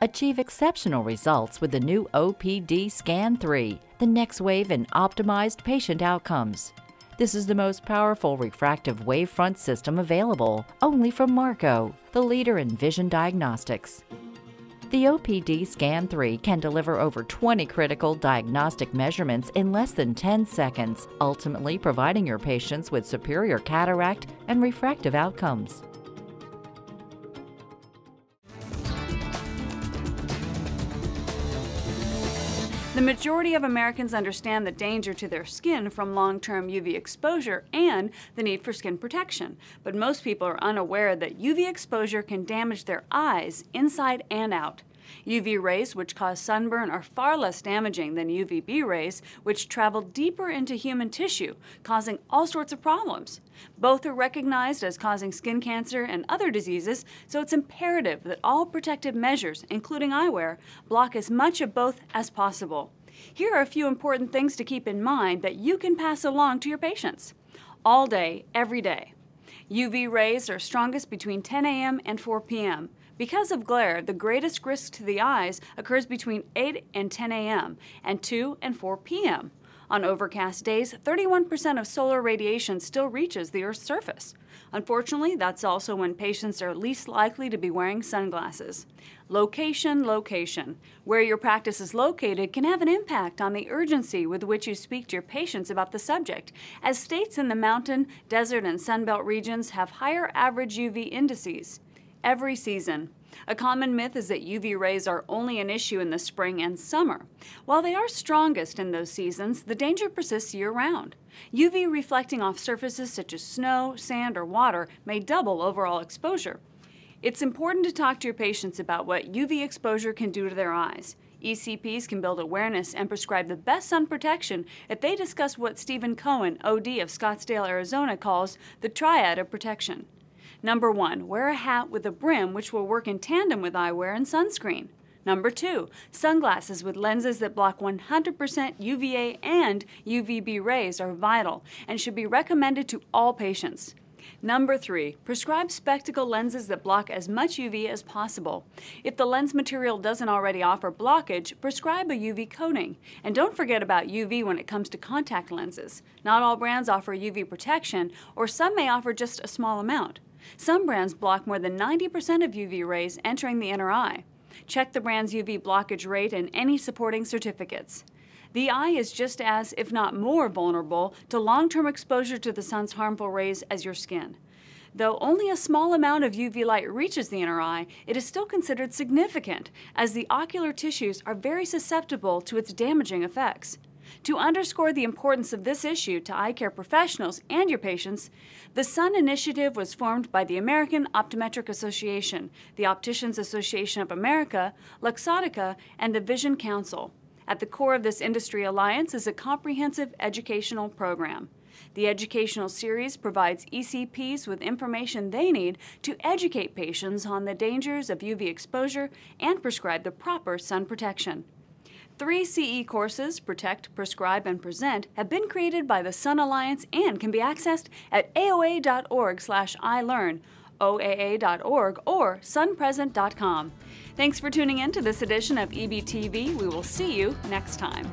Achieve exceptional results with the new OPD Scan 3, the next wave in optimized patient outcomes. This is the most powerful refractive wavefront system available, only from Marco, the leader in vision diagnostics. The OPD Scan 3 can deliver over 20 critical diagnostic measurements in less than 10 seconds, ultimately providing your patients with superior cataract and refractive outcomes. The majority of Americans understand the danger to their skin from long-term UV exposure and the need for skin protection, but most people are unaware that UV exposure can damage their eyes inside and out. UV rays, which cause sunburn, are far less damaging than UVB rays, which travel deeper into human tissue, causing all sorts of problems. Both are recognized as causing skin cancer and other diseases, so it's imperative that all protective measures, including eyewear, block as much of both as possible. Here are a few important things to keep in mind that you can pass along to your patients. All day, every day. UV rays are strongest between 10 a.m. and 4 p.m. Because of glare, the greatest risk to the eyes occurs between 8 and 10 a.m. and 2 and 4 p.m. On overcast days, 31% of solar radiation still reaches the Earth's surface. Unfortunately, that's also when patients are least likely to be wearing sunglasses. Location, location. Where your practice is located can have an impact on the urgency with which you speak to your patients about the subject, as states in the mountain, desert, and sunbelt regions have higher average UV indices. Every season. A common myth is that UV rays are only an issue in the spring and summer. While they are strongest in those seasons, the danger persists year-round. UV reflecting off surfaces such as snow, sand, or water may double overall exposure. It's important to talk to your patients about what UV exposure can do to their eyes. ECPs can build awareness and prescribe the best sun protection if they discuss what Stephen Cohen, OD of Scottsdale, Arizona, calls the triad of protection. Number 1, wear a hat with a brim which will work in tandem with eyewear and sunscreen. Number 2, sunglasses with lenses that block 100% UVA and UVB rays are vital and should be recommended to all patients. Number 3, prescribe spectacle lenses that block as much UV as possible. If the lens material doesn't already offer blockage, prescribe a UV coating. And don't forget about UV when it comes to contact lenses. Not all brands offer UV protection, or some may offer just a small amount. Some brands block more than 90% of UV rays entering the inner eye. Check the brand's UV blockage rate and any supporting certificates. The eye is just as, if not more, vulnerable to long-term exposure to the sun's harmful rays as your skin. Though only a small amount of UV light reaches the inner eye, it is still considered significant, as the ocular tissues are very susceptible to its damaging effects. To underscore the importance of this issue to eye care professionals and your patients, the SUN initiative was formed by the American Optometric Association, the Opticians Association of America, Luxottica, and the Vision Council. At the core of this industry alliance is a comprehensive educational program. The educational series provides ECPs with information they need to educate patients on the dangers of UV exposure and prescribe the proper sun protection. 3 CE courses, Protect, Prescribe, and Present, have been created by the SUN Alliance and can be accessed at aoa.org/ilearn, oaa.org, or sunpresent.com. Thanks for tuning in to this edition of EBTV. We will see you next time.